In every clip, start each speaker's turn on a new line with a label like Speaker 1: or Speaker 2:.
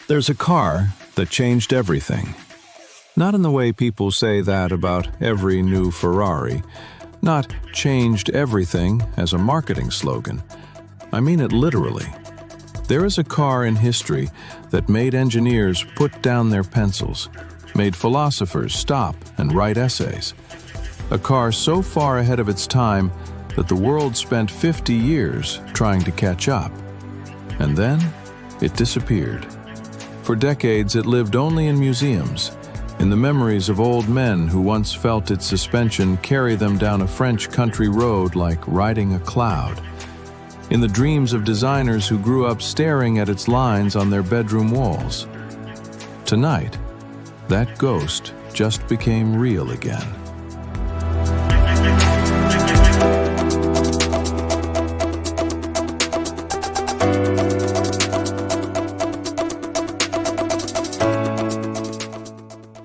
Speaker 1: There's a car that changed everything. Not in the way people say that about every new Ferrari, not changed everything as a marketing slogan. I mean it literally. There is a car in history that made engineers put down their pencils, made philosophers stop and write essays. A car so far ahead of its time that the world spent 50 years trying to catch up. And then it disappeared. For decades, it lived only in museums, in the memories of old men who once felt its suspension carry them down a French country road like riding a cloud, in the dreams of designers who grew up staring at its lines on their bedroom walls. Tonight, that ghost just became real again.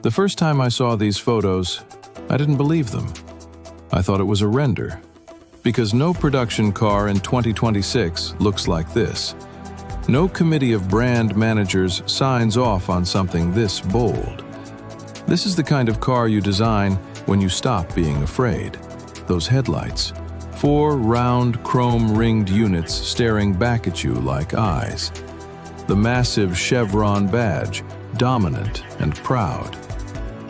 Speaker 1: The first time I saw these photos, I didn't believe them. I thought it was a render, because no production car in 2026 looks like this. No committee of brand managers signs off on something this bold. This is the kind of car you design when you stop being afraid. Those headlights, 4 round chrome-ringed units staring back at you like eyes. The massive chevron badge, dominant and proud.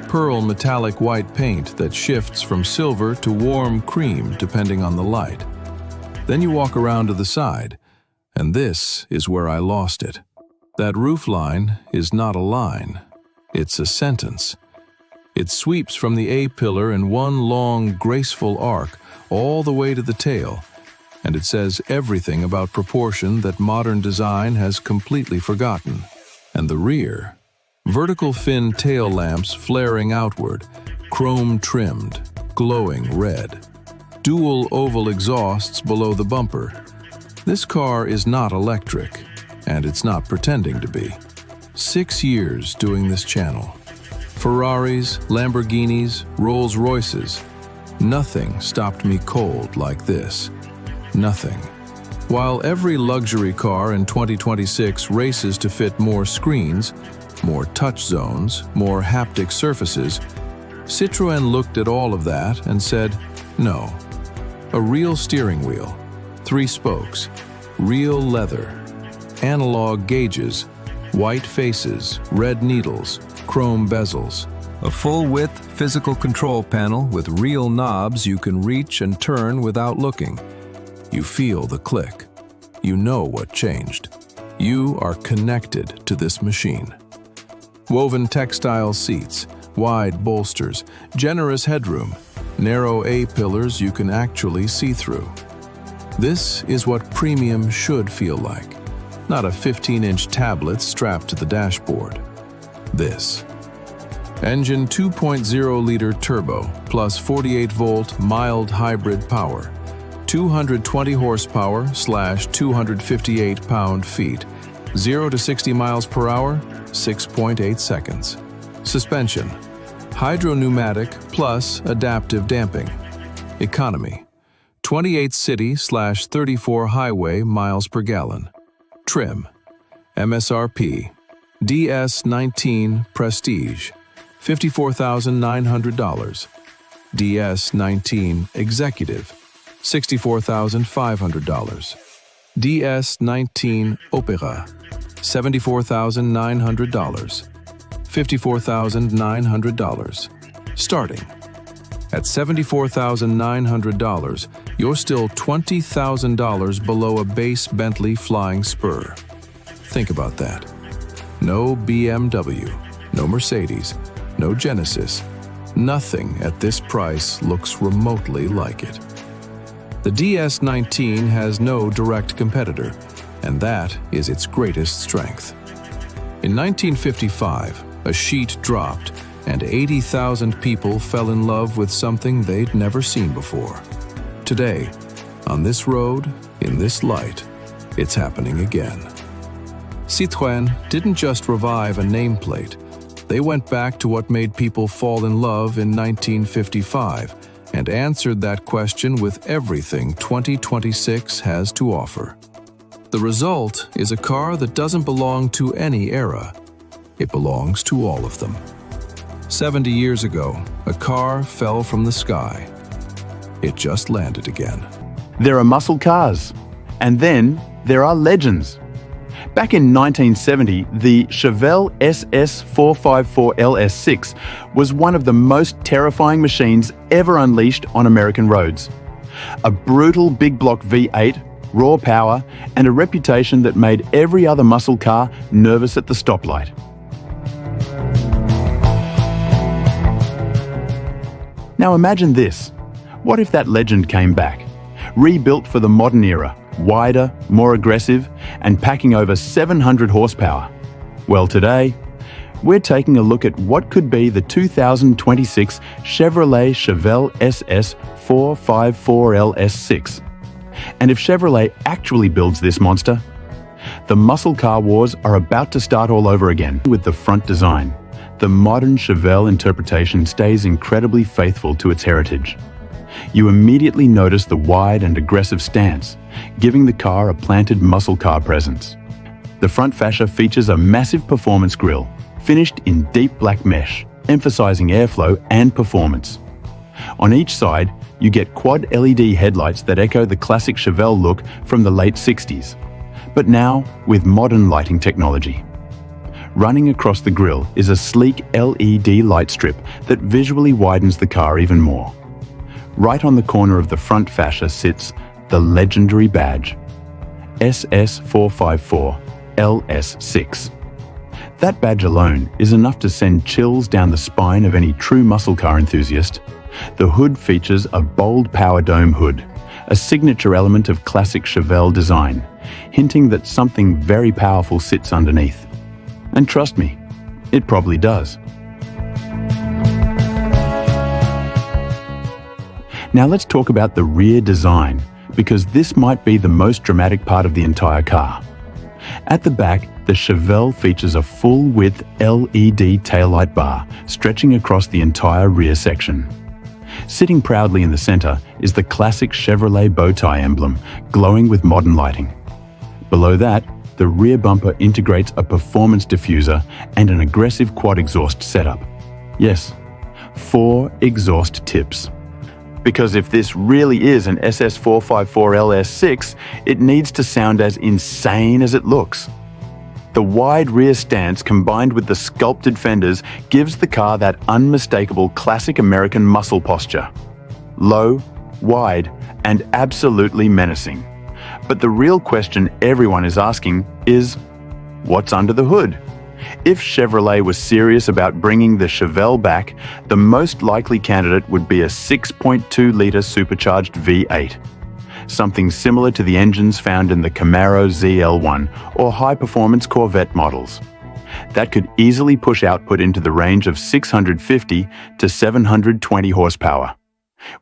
Speaker 1: Pearl metallic white paint that shifts from silver to warm cream depending on the light. Then you walk around to the side, and this is where I lost it. That roofline is not a line, it's a sentence. It sweeps from the A-pillar in one long, graceful arc all the way to the tail, and it says everything about proportion that modern design has completely forgotten. And the rear, vertical fin tail lamps flaring outward, chrome-trimmed, glowing red. Dual oval exhausts below the bumper. This car is not electric, and it's not pretending to be. 6 years doing this channel. Ferraris, Lamborghinis, Rolls-Royces. Nothing stopped me cold like this. Nothing. While every luxury car in 2026 races to fit more screens, more touch zones, more haptic surfaces, Citroën looked at all of that and said, no. A real steering wheel, 3 spokes, real leather, analog gauges, white faces, red needles, chrome bezels. A full-width physical control panel with real knobs you can reach and turn without looking. You feel the click. You know what changed. You are connected to this machine. Woven textile seats, wide bolsters, generous headroom, narrow A-pillars you can actually see through. This is what premium should feel like, not a 15-inch tablet strapped to the dashboard. This. Engine 2.0-liter turbo plus 48-volt mild hybrid power, 220 horsepower / 258 pound-feet, 0 to 60 miles per hour, 6.8 seconds. Suspension, hydro-pneumatic plus adaptive damping. Economy, 28 city / 34 highway miles per gallon. Trim, MSRP, DS19 Prestige, $54,900. DS19 Executive, $64,500. DS19 Opera, $74,900. $54,900. Starting. At $74,900, you're still $20,000 below a base Bentley Flying Spur. Think about that. No BMW, no Mercedes, no Genesis. Nothing at this price looks remotely like it. The DS19 has no direct competitor, and that is its greatest strength. In 1955, a sheet dropped, and 80,000 people fell in love with something they'd never seen before. Today, on this road, in this light, it's happening again. Citroën didn't just revive a nameplate. They went back to what made people fall in love in 1955 and answered that question with everything 2026 has to offer. The result is a car that doesn't belong to any era. It belongs to all of them. 70 years ago, a car fell from the sky. It just landed again.
Speaker 2: There are muscle cars, and then there are legends. Back in 1970, the Chevelle SS454 LS6 was one of the most terrifying machines ever unleashed on American roads. A brutal big block V8, raw power, and a reputation that made every other muscle car nervous at the stoplight. Now imagine this. What if that legend came back, rebuilt for the modern era, wider, more aggressive, and packing over 700 horsepower? Well, today, we're taking a look at what could be the 2026 Chevrolet Chevelle SS454 LS6. And if Chevrolet actually builds this monster, the muscle car wars are about to start all over again. With the front design, the modern Chevelle interpretation stays incredibly faithful to its heritage. You immediately notice the wide and aggressive stance, giving the car a planted muscle car presence. The front fascia features a massive performance grille, finished in deep black mesh, emphasizing airflow and performance. On each side, you get quad LED headlights that echo the classic Chevelle look from the late 60s, but now with modern lighting technology. Running across the grille is a sleek LED light strip that visually widens the car even more. Right on the corner of the front fascia sits the legendary badge, SS454 LS6. That badge alone is enough to send chills down the spine of any true muscle car enthusiast. The hood features a bold power dome hood, a signature element of classic Chevelle design, hinting that something very powerful sits underneath. And trust me, it probably does. Now let's talk about the rear design, because this might be the most dramatic part of the entire car. At the back, the Chevelle features a full-width LED taillight bar stretching across the entire rear section. Sitting proudly in the center is the classic Chevrolet bow tie emblem, glowing with modern lighting. Below that, the rear bumper integrates a performance diffuser and an aggressive quad exhaust setup. Yes, 4 exhaust tips. Because if this really is an SS454 LS6, it needs to sound as insane as it looks. The wide rear stance combined with the sculpted fenders gives the car that unmistakable classic American muscle posture. Low, wide, and absolutely menacing. But the real question everyone is asking is, what's under the hood? If Chevrolet was serious about bringing the Chevelle back, the most likely candidate would be a 6.2-litre supercharged V8. Something similar to the engines found in the Camaro ZL1 or high-performance Corvette models. That could easily push output into the range of 650 to 720 horsepower.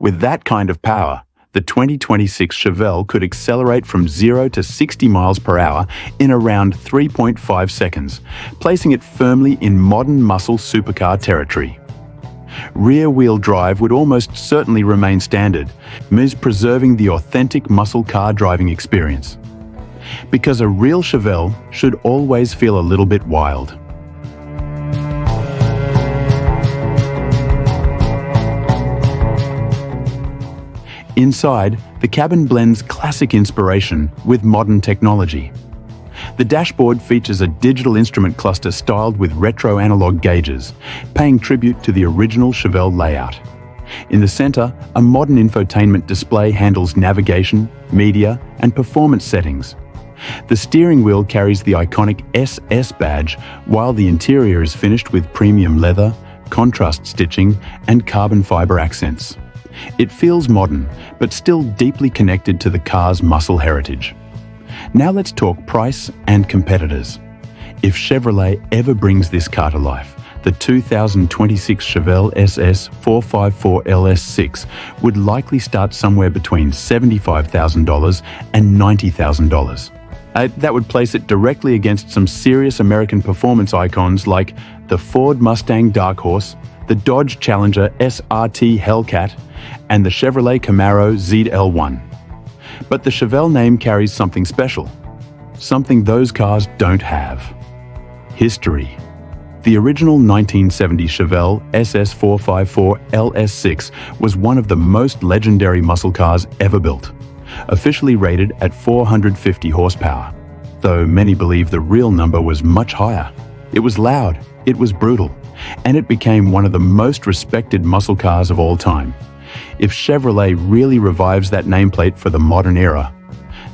Speaker 2: With that kind of power, the 2026 Chevelle could accelerate from 0 to 60 miles per hour in around 3.5 seconds, placing it firmly in modern muscle supercar territory. Rear-wheel drive would almost certainly remain standard, preserving the authentic muscle car driving experience. Because a real Chevelle should always feel a little bit wild. Inside, the cabin blends classic inspiration with modern technology. The dashboard features a digital instrument cluster styled with retro analog gauges, paying tribute to the original Chevelle layout. In the center, a modern infotainment display handles navigation, media, and performance settings. The steering wheel carries the iconic SS badge, while the interior is finished with premium leather, contrast stitching, and carbon fiber accents. It feels modern, but still deeply connected to the car's muscle heritage. Now let's talk price and competitors. If Chevrolet ever brings this car to life, the 2026 Chevelle SS454 LS6 would likely start somewhere between $75,000 and $90,000. That would place it directly against some serious American performance icons like the Ford Mustang Dark Horse, the Dodge Challenger SRT Hellcat, and the Chevrolet Camaro ZL1. But the Chevelle name carries something special, something those cars don't have: history. The original 1970 Chevelle SS454 LS6 was one of the most legendary muscle cars ever built, officially rated at 450 horsepower, though many believe the real number was much higher. It was loud, it was brutal, and it became one of the most respected muscle cars of all time. If Chevrolet really revives that nameplate for the modern era,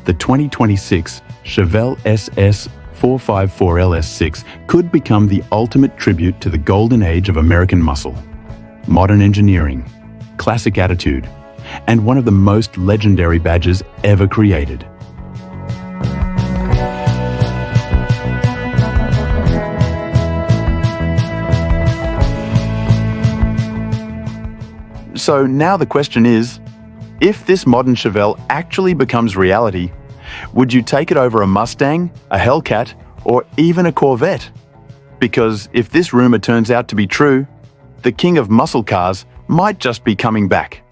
Speaker 2: the 2026 Chevelle SS454 LS6 could become the ultimate tribute to the golden age of American muscle. Modern engineering, classic attitude, and one of the most legendary badges ever created. So now the question is, if this modern Chevelle actually becomes reality, would you take it over a Mustang, a Hellcat, or even a Corvette? Because if this rumor turns out to be true, the king of muscle cars might just be coming back.